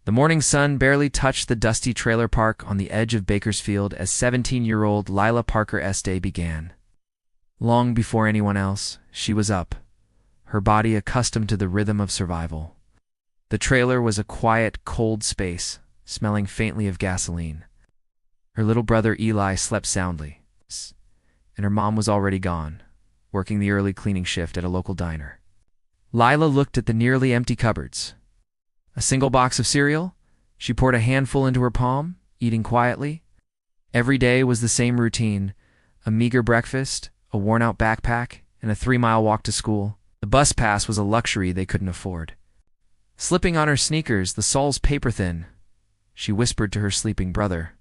The morning sun barely touched the dusty trailer park on the edge of Bakersfield as 17-year-old Lila Parker's day began. Long before anyone else, she was up, her body accustomed to the rhythm of survival. The trailer was a quiet, cold space, smelling faintly of gasoline. Her little brother Eli slept soundly, and her mom was already gone, working the early cleaning shift at a local diner. Lila looked at the nearly empty cupboards. A single box of cereal? She poured a handful into her palm, eating quietly. Every day was the same routine: a meager breakfast, a worn-out backpack, and a 3-mile walk to school. The bus pass was a luxury they couldn't afford. Slipping on her sneakers, the soles paper-thin, she whispered to her sleeping brother,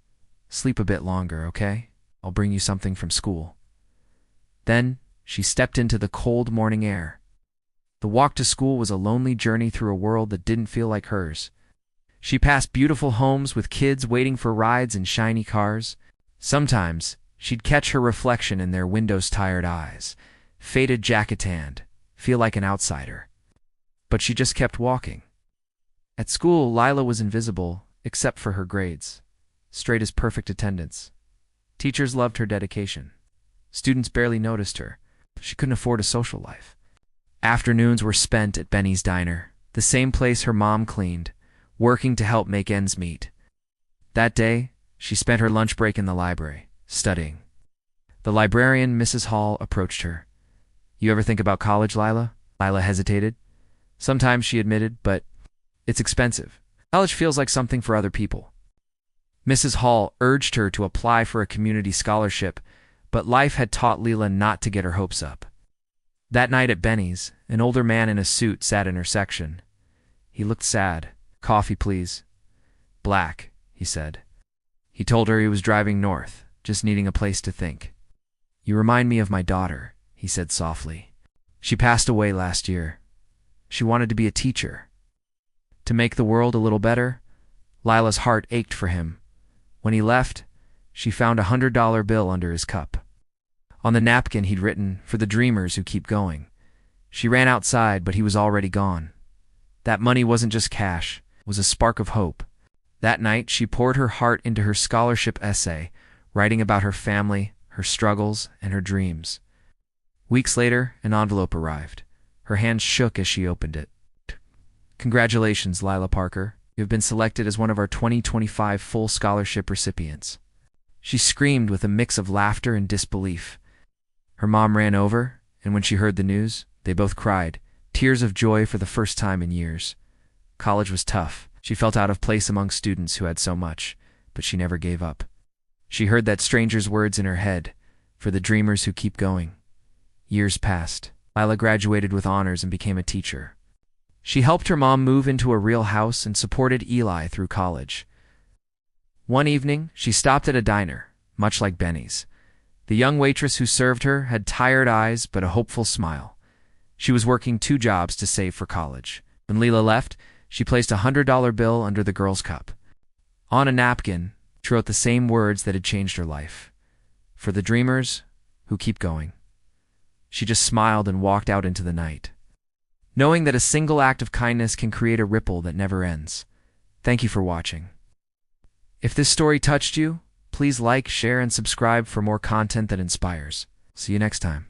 "Sleep a bit longer, okay? I'll bring you something from school." Then she stepped into the cold morning air. The walk to school was a lonely journey through a world that didn't feel like hers. She passed beautiful homes with kids waiting for rides in shiny cars. Sometimes she'd catch her reflection in their windows-tired eyes, faded jacket-tanned, feel like an outsider. But she just kept walking. At school, Lila was invisible, except for her grades. Straight as perfect attendance. Teachers loved her dedication. Students barely noticed her. She couldn't afford a social life. Afternoons were spent at Benny's Diner, the same place her mom cleaned, working to help make ends meet. That day, she spent her lunch break in the library, studying. The librarian, Mrs. Hall, approached her. "You ever think about college, Lila?" Lila hesitated. "Sometimes," she admitted, "but it's expensive. College feels like something for other people." Mrs. Hall urged her to apply for a community scholarship, but life had taught Lila not to get her hopes up. That night at Benny's, an older man in a suit sat in her section. He looked sad. "Coffee, please." "Black," he said. He told her he was driving north, just needing a place to think. "You remind me of my daughter," he said softly. "She passed away last year. She wanted to be a teacher. To make the world a little better." Lila's heart ached for him. When he left, she found a $100 bill under his cup. On the napkin he'd written, "For the dreamers who keep going." She ran outside, but he was already gone. That money wasn't just cash, it was a spark of hope. That night, she poured her heart into her scholarship essay, writing about her family, her struggles, and her dreams. Weeks later, an envelope arrived. Her hands shook as she opened it. "Congratulations, Lila Parker. You have been selected as one of our 2025 full scholarship recipients." She screamed with a mix of laughter and disbelief. Her mom ran over, and when she heard the news, they both cried, tears of joy for the first time in years. College was tough. She felt out of place among students who had so much, but she never gave up. She heard that stranger's words in her head, "For the dreamers who keep going." Years passed. Lila graduated with honors and became a teacher. She helped her mom move into a real house and supported Eli through college. One evening, she stopped at a diner, much like Benny's. The young waitress who served her had tired eyes but a hopeful smile. She was working 2 jobs to save for college. When Lila left, she placed a $100 bill under the girl's cup. On a napkin, she wrote the same words that had changed her life. "For the dreamers who keep going." She just smiled and walked out into the night, knowing that a single act of kindness can create a ripple that never ends. Thank you for watching. If this story touched you, please like, share, and subscribe for more content that inspires. See you next time.